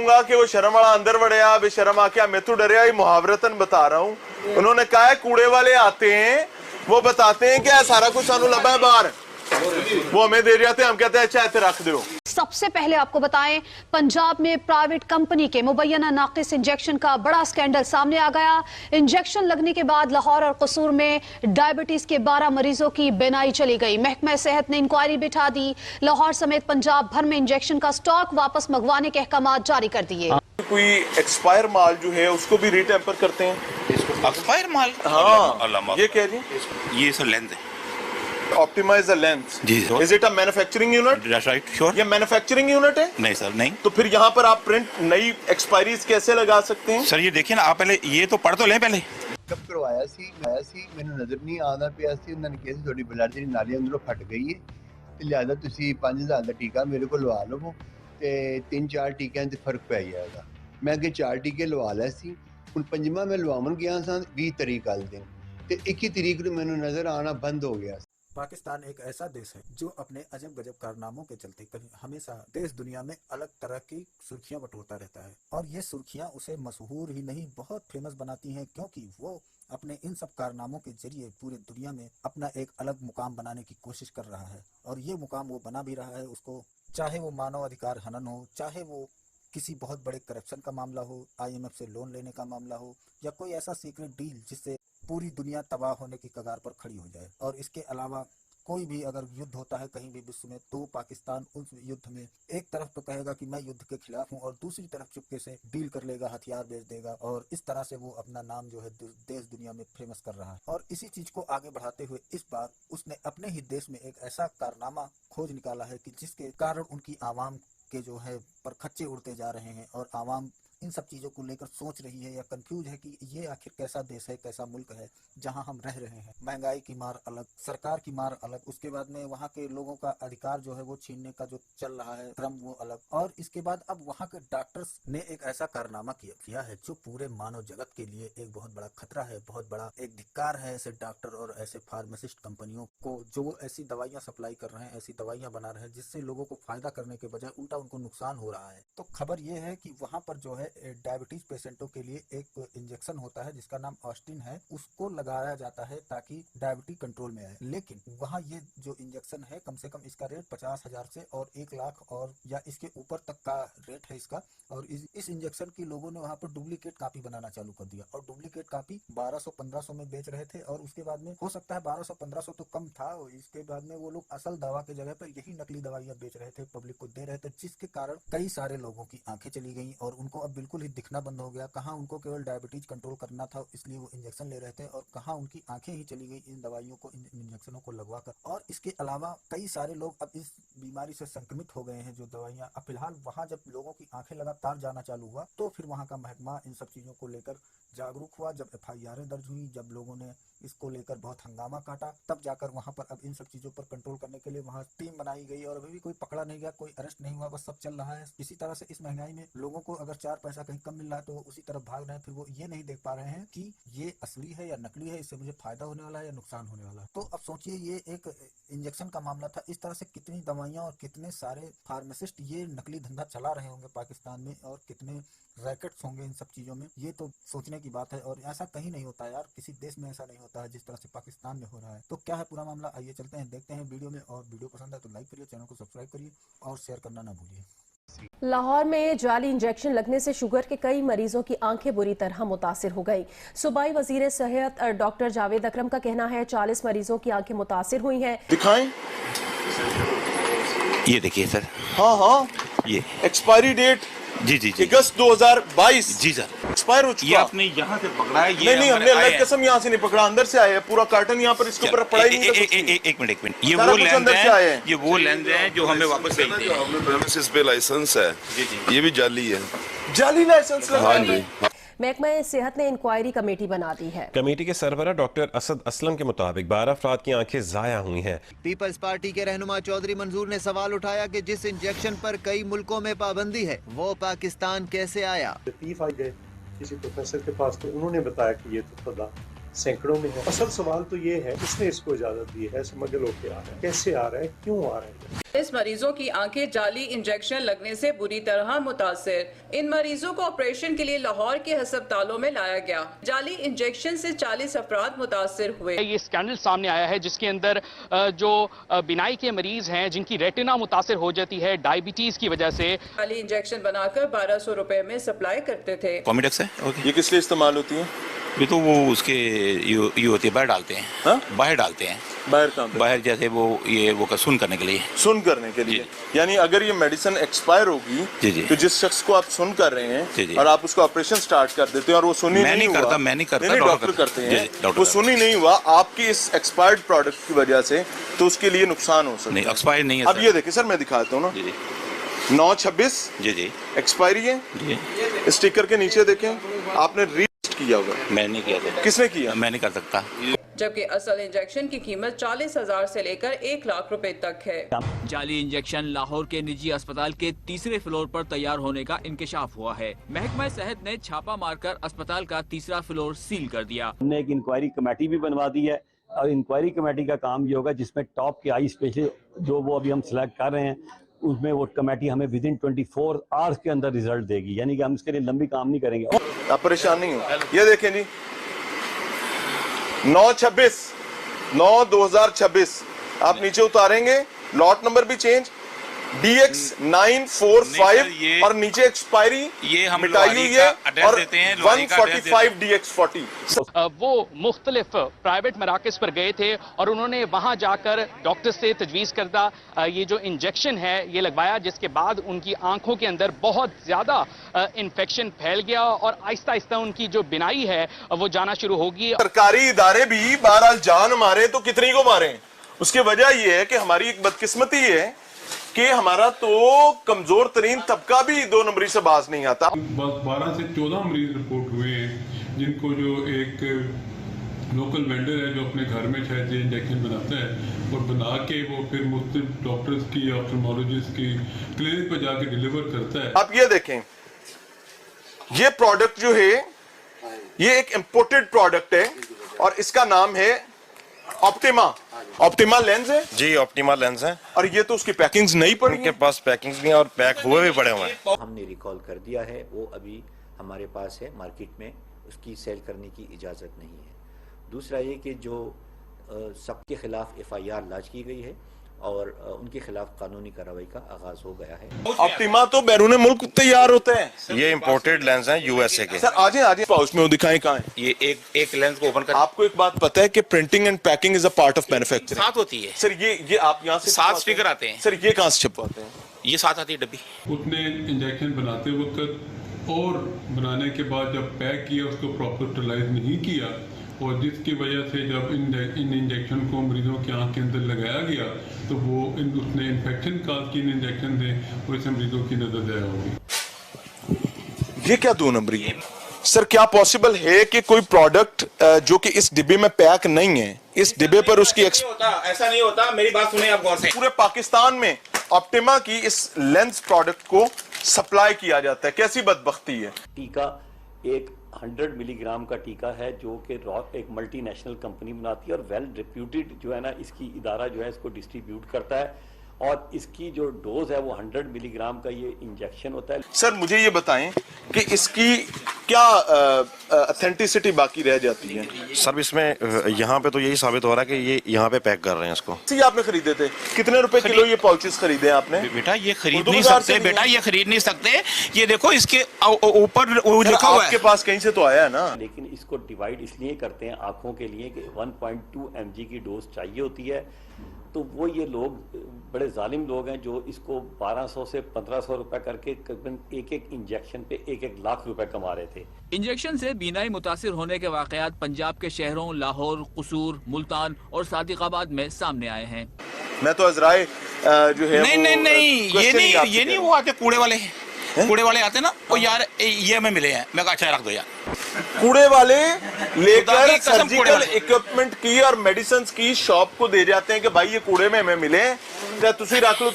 कहूंगा कि वो शर्म वाला अंदर वड़िया बेशर्म आके मैं तो डरिया, मुहावरतन बता रहा हूं। उन्होंने कहा है कूड़े वाले आते हैं, वो बताते हैं कि सारा कुछ सानू लबा है बाहर, वो हमें दे जाते हैं, हम कहते हैं अच्छा इतने रख दो। सबसे पहले आपको बताएं, पंजाब में प्राइवेट कंपनी के मुबैना नाकिस इंजेक्शन का बड़ा स्कैंडल सामने आ गया। इंजेक्शन लगने के बाद लाहौर और कसूर में डायबिटीज के 12 मरीजों की बेनाई चली गई। महकमा सेहत ने इंक्वायरी बिठा दी। लाहौर समेत पंजाब भर में इंजेक्शन का स्टॉक वापस मंगवाने के अहकाम जारी कर दिए। कोई एक्सपायर माल जो है उसको भी रीटेम्पर करते हैं। एक्सपायर माल? हाँ, ये क्या जी? ये सर लेंथ है। Optimise the length. जी sir. Is it a manufacturing unit? That's right, sure. ये मैन्युफैक्चरिंग यूनिट है? नहीं सर, नहीं। तो फिर यहाँ पर आप प्रिंट नई एक्सपायरीज कैसे लगा सकते हैं? सर ये देखिए ना, आप पहले ये तो पढ़ तो लें पहले। कब करवाया सी मैंने नजर नहीं आना पिया सी, उन्होंने कहा थोड़ी ब्लड दी नाली अंदरों फट गई है ते लिहाजा तुसी 5000 ਦਾ ਟੀਕਾ ਮੇਰੇ ਕੋਲ ਲਵਾ ਲਵੋ ਤੇ 3-4 ਟੀਕਿਆਂ ਤੇ ਫਰਕ ਪੈ ਜਾਏਗਾ। ਮੈਂ ਅੱਗੇ 4 ਟੀਕੇ ਲਵਾ ਲਏ ਸੀ, ਹੁਣ ਪੰਜਵਾਂ ਮੈਂ ਲਵਾਉਣ ਗਿਆ ਸਾਂ 20 ਤਰੀਕ ਵਾਲੇ ਦਿਨ ਤੇ 21 ਤਰੀਕ ਨੂੰ ਮੈਨੂੰ ਨਜ਼ਰ ਆना बंद हो गया। पाकिस्तान एक ऐसा देश है जो अपने अजब गजब कारनामों के चलते कहीं हमेशा देश दुनिया में अलग तरह की सुर्खियां बटोरता रहता है, और ये सुर्खियां उसे मशहूर ही नहीं बहुत फेमस बनाती हैं, क्योंकि वो अपने इन सब कारनामों के जरिए पूरी दुनिया में अपना एक अलग मुकाम बनाने की कोशिश कर रहा है। और ये मुकाम वो बना भी रहा है, उसको चाहे वो मानव अधिकार हनन हो, चाहे वो किसी बहुत बड़े करप्शन का मामला हो, IMF से लोन लेने का मामला हो, या कोई ऐसा सीक्रेट डील जिससे पूरी दुनिया तबाह होने की कगार पर खड़ी हो जाए। और इसके अलावा कोई भी अगर युद्ध होता है कहीं भी विश्व में, तो पाकिस्तान उस युद्ध में एक तरफ तो कहेगा कि मैं युद्ध के खिलाफ हूं, और दूसरी तरफ चुपके से डील कर लेगा, हथियार बेच देगा, और इस तरह से वो अपना नाम जो है देश दुनिया में फेमस कर रहा है। और इसी चीज को आगे बढ़ाते हुए इस बार उसने अपने ही देश में एक ऐसा कारनामा खोज निकाला है कि जिसके कारण उनकी आवाम के जो है परखच्चे उड़ते जा रहे हैं, और आवाम इन सब चीज़ों को लेकर सोच रही है या कंफ्यूज है कि ये आखिर कैसा देश है, कैसा मुल्क है जहां हम रह रहे हैं। महंगाई की मार अलग, सरकार की मार अलग, उसके बाद में वहां के लोगों का अधिकार जो है वो छीनने का जो चल रहा है क्रम वो अलग, और इसके बाद अब वहां के डॉक्टर्स ने एक ऐसा कारनामा किया है जो पूरे मानव जगत के लिए एक बहुत बड़ा खतरा है, बहुत बड़ा एक धिक्कार है ऐसे डॉक्टर और ऐसे फार्मासिस्ट कंपनियों को जो ऐसी दवाइयाँ सप्लाई कर रहे हैं, ऐसी दवाइयाँ बना रहे हैं जिससे लोगों को फायदा करने के बजाय उल्टा उनको नुकसान हो रहा है। तो खबर ये है कि वहाँ पर जो है डायबिटीज पेशेंटों के लिए एक इंजेक्शन होता है जिसका नाम ऑस्टिन है, उसको लगाया जाता है ताकि डायबिटीज कंट्रोल में आए। लेकिन वहाँ ये जो इंजेक्शन है कम से कम इसका रेट 50,000 से और 1 लाख और या इसके ऊपर तक का रेट है इसका। और इस इंजेक्शन की लोगों ने वहाँ पर डुप्लीकेट कॉपी बनाना चालू कर दिया, और डुप्लीकेट कॉपी 1200-1500 में बेच रहे थे, और उसके बाद में हो सकता है 1200-1500 तो कम था, इसके बाद में वो लोग असल दवा के जगह पर यही नकली दवाइयाँ बेच रहे थे, पब्लिक को दे रहे थे, जिसके कारण कई सारे लोगों की आंखें चली गई और उनको अब बिल्कुल ही दिखना बंद हो गया। कहाँ उनको केवल डायबिटीज कंट्रोल करना था इसलिए वो इंजेक्शन ले रहे थे, और कहाँ उनकी आंखें ही चली गई इन दवाइयों को, इन इंजेक्शनों को लगवा कर। और इसके अलावा कई सारे लोग अब इस बीमारी से संक्रमित हो गए हैं जो दवाइयाँ। अब फिलहाल वहाँ जब लोगों की आंखें लगातार जाना चालू हुआ तो फिर वहाँ का महकमा इन सब चीज़ों को लेकर जागरूक हुआ। जब FIR दर्ज हुई, जब लोगों ने इसको लेकर बहुत हंगामा काटा, तब जाकर वहाँ पर अब इन सब चीज़ों पर कंट्रोल करने के लिए वहाँ टीम बनाई गई, और अभी भी कोई पकड़ा नहीं गया, कोई अरेस्ट नहीं हुआ, बस सब चल रहा है इसी तरह से। इस महंगाई में लोगों को अगर 4 पैसा कहीं कम मिल रहा है तो वो उसी तरफ भाग रहे हैं, फिर वो ये नहीं देख पा रहे हैं कि ये असली है या नकली है, इससे मुझे फायदा होने वाला है या नुकसान होने वाला है। तो अब सोचिए ये एक इंजेक्शन का मामला था, इस तरह से कितनी दवाइयाँ और कितने सारे फार्मासिस्ट ये नकली धंधा चला रहे होंगे पाकिस्तान में, और कितने रैकेट्स होंगे इन सब चीज़ों में। ये तो सोचने की बात है, और ऐसा कहीं नहीं होता यार, किसी देश में ऐसा नहीं होता है जिस तरह से पाकिस्तान में हो रहा है। तो क्या है पूरा मामला, आइए चलते हैं, देखते हैं वीडियो में। और वीडियो पसंद है तो लाइक करिए, चैनल को सब्सक्राइब करिए और शेयर करना ना भूलिए। लाहौर में जाली इंजेक्शन लगने से शुगर के कई मरीजों की आंखें बुरी तरह मुतासिर हो गई। सूबाई वजीर सेहत डॉक्टर जावेद अकरम का कहना है 40 मरीजों की आंखें मुतासिर हुई हैं। दिखाएं, ये देखिए सर। हाँ, ये एक्सपायरी डेट जी अगस्त 2022। जी सर, एक्सपायर हो चुका। ये आपने यहाँ से पकड़ा है? ये नहीं, हमने अल्लाह की कसम यहाँ से नहीं पकड़ा, अंदर से आया है पूरा कार्टन, यहाँ पर इसके ऊपर पड़ा ही नहीं। एक मिनट, ये वो लेंस है, ये वो लेंस है जो हमें वापस चाहिए थे। हमने प्रेमिसेस पे लाइसेंस है, ये भी जाली है, जाली लाइसेंस लगा। हाँ जी। महकमा सेहत ने इंक्वायरी कमेटी बना दी है। कमेटी के सरबराह डॉक्टर असद असलम के मुताबिक 12 अफराद की आंखें जाया हुई हैं। पीपल्स पार्टी के रहनुमा चौधरी मंजूर ने सवाल उठाया कि जिस इंजेक्शन पर कई मुल्कों में पाबंदी है वो पाकिस्तान कैसे आया। लतीफ आ गए किसी प्रोफेसर के पास, तो उन्होंने बताया कि ये तो खुदा सैकड़ों में है। असल सवाल तो ये है किसने इसको इजाजत दी है, स्मगल होके आ रहा है, कैसे आ रहा है, क्यों आ रहा है। इस मरीजों की आंखें जाली इंजेक्शन लगने से बुरी तरह मुतासिर। इन मरीजों को ऑपरेशन के लिए लाहौर के अस्पतालों में लाया गया। जाली इंजेक्शन से 40 अफराद मुतासिर हुए। ये स्कैंडल सामने आया है जिसके अंदर जो बिनाई के मरीज हैं जिनकी रेटिना मुतासिर हो जाती है डायबिटीज की वजह से। जाली इंजेक्शन बनाकर 1200 रुपए में सप्लाई करते थे। कॉमिडेक्स है। ये किस लिए इस्तेमाल होती है? ये तो वो उसके ये होती है, बाहर डालते हैं। हाँ? बाहर डालते हैं। बाहर कहाँ पे? बाहर जैसे वो सुन करने के लिए। सुन करने के लिए, यानी अगर ये मेडिसिन एक्सपायर होगी जी जी, तो जिस शख्स को आप सुन कर रहे हैं जी जी, और आप उसको ऑपरेशन स्टार्ट कर देते हैं और वो सुन ही नहीं हुआ, मैं नहीं करता, डॉक्टर करते हैं, वो सुन ही नहीं हुआ आपकी इस एक्सपायर्ड प्रोडक्ट की वजह से, तो उसके लिए नुकसान हो सकता है। नहीं, एक्सपायर नहीं है। अब ये देखिए सर, मैं दिखाता हूँ ना, 9/26 जी जी एक्सपायरी है जी। स्टिकर के नीचे देखें, आपने रीस्ट किया होगा। मैंने नहीं किया था। किसने किया? मैं नहीं कर सकता। जबकि असल इंजेक्शन की कीमत 40,000 से लेकर 1 लाख रुपए तक है। जाली इंजेक्शन लाहौर के निजी अस्पताल के तीसरे फ्लोर पर तैयार होने का इंकशाफ हुआ है। महकमा सेहत ने छापा मारकर अस्पताल का तीसरा फ्लोर सील कर दिया। हमने एक इंक्वायरी कमेटी भी बनवा दी है और इंक्वायरी कमेटी का काम ये होगा जिसमें टॉप के आई स्पेशलिस्ट जो वो अभी हम सिलेक्ट कर रहे हैं, उसमें वो कमेटी हमें विद इन 24 आवर्स के अंदर रिजल्ट देगी, यानी कि हम इसके लिए लंबी काम नहीं करेंगे। आप परेशान नहीं हो। ये देखें जी, 9/26 आप नीचे उतारेंगे, लॉट नंबर भी चेंज DX945 और नीचे एक्सपायरी ये हम मिटाई हुई है और देते हैं 145 DX40। वो मुख्तलिफ प्राइवेट मराकज पर गए थे और उन्होंने वहां जाकर डॉक्टर से तजवीज़ करदा ये जो इंजेक्शन है ये लगवाया, जिसके बाद उनकी आंखों के अंदर बहुत ज्यादा इन्फेक्शन फैल गया और आहिस्ता आहिस्ता उनकी जो बिनाई है वो जाना शुरू होगी। सरकारी इदारे भी बहरहाल जान मारे तो कितनी को मारे, उसकी वजह यह है कि हमारी एक बदकिस्मती है कि हमारा तो कमजोर तरीन तबका भी 2 नंबरी से बाज नहीं आता। 12 से 14 मरीज रिपोर्ट हुए हैं जिनको जो एक लोकल वेंडर है जो अपने घर में शायद ये इंजेक्शन बनाता है और बना के वो फिर मुख्तलिफ डॉक्टर्स की, ऑप्थेल्मोलॉजिस्ट की क्लिनिक पर जाके डिलीवर करता है। आप ये देखें, ये प्रोडक्ट जो है ये एक इंपोर्टेड प्रोडक्ट है और इसका नाम है ऑप्टिमा लेंस है जी, ऑप्टिमा लेंस है। और ये तो उसकी पैकिंग्स नहीं पड़ी, उनके पास पैकिंग्स नहीं और पैक हुए भी पड़े हुए हैं। हमने रिकॉल कर दिया है, वो अभी हमारे पास है, मार्केट में उसकी सेल करने की इजाज़त नहीं है। दूसरा ये कि जो सबके खिलाफ FIR लॉन्च की गई है और उनके खिलाफ कानूनी कार्रवाई का आगाज हो गया है। ऑप्टिमा तो बैरून मुल्क तैयार होते हैं, ये इंपोर्टेड लेंस हैं USA के। सर आजे पाउच में वो दिखाएं कहाँ है। ये एक लेंस को ओपन कर। आपको एक बात पता है कि printing and packing is a part of manufacturing. साथ होती है सर, ये आप यहाँ से 7 स्टिकर आते हैं। सर ये कहाँ से छपवाते हैं? ये साथ आती है डब्बी। उतने इंजेक्शन बनाते वक्त और बनाने के बाद जब पैक किया उसको प्रॉपर स्टरलाइज नहीं किया और जिसकी वजह से जब इन इंजेक्शन को मरीजों की आंख के अंदर लगाया गया तो वो उसने इन्फेक्शन काज की इंजेक्शन दें और इससे मरीजों की नजर ज़ाया होगी। ये क्या 2 नंबरी है? सर क्या पॉसिबल है कि कोई प्रोडक्ट जो कि इस डिब्बे में पैक नहीं है, इस डिब्बे पर उसकी ऐसा नहीं होता। मेरी बात सुने आप गौर से। पूरे पाकिस्तान में ऑप्टिमा की इस लेंस प्रोडक्ट को सप्लाई किया जाता है, कैसी बदबख्ती है। टीका एक 100 मिलीग्राम का टीका है जो कि एक मल्टीनेशनल कंपनी बनाती है और वेल रिप्यूटेड जो है ना इसकी इदारा जो है इसको डिस्ट्रीब्यूट करता है और इसकी जो डोज है वो 100 मिलीग्राम का ये इंजेक्शन होता है। सर मुझे ये बताएं कि इसकी क्या ऑथेंटिसिटी बाकी रह जाती है? सर इसमें यहाँ पे तो यही साबित हो रहा है कि ये यहाँ पे पैक कर रहे हैं इसको। ये आपने खरीदे थे कितने रुपए किलो ये पाउचेस खरीदे आपने? बेटा ये खरीद नहीं सकते, बेटा ये खरीद नहीं सकते। ये देखो इसके ऊपर लिखा हुआ है। आपके पास कहीं से तो आया है ना। लेकिन इसको डिवाइड इसलिए करते हैं आंखों के लिए कि 1.2 mg की डोज चाहिए होती है, तो वो ये लोग बड़े जालिम लोग हैं जो इसको 1200 से 1500 रुपए करके करीबन एक इंजेक्शन पे 1 लाख रुपए कमा रहे थे। इंजेक्शन से बीनाई मुतासिर होने के वाकयात पंजाब के शहरों लाहौर, कसूर, मुल्तान और सादिकाबाद में सामने आए हैं। मैं तो अजराए जो है नहीं ये नहीं वो आते कूड़े वाले आते ना, वो यार ये हमें मिले हैं। मैं कहा अच्छा रख दो यार। कूड़े वाले लेकर सर्जिकल इक्विपमेंट की और मेडिसिन की शॉप को दे जाते हैं कि भाई ये कूड़े में हमें मिले, तुसी रख लो।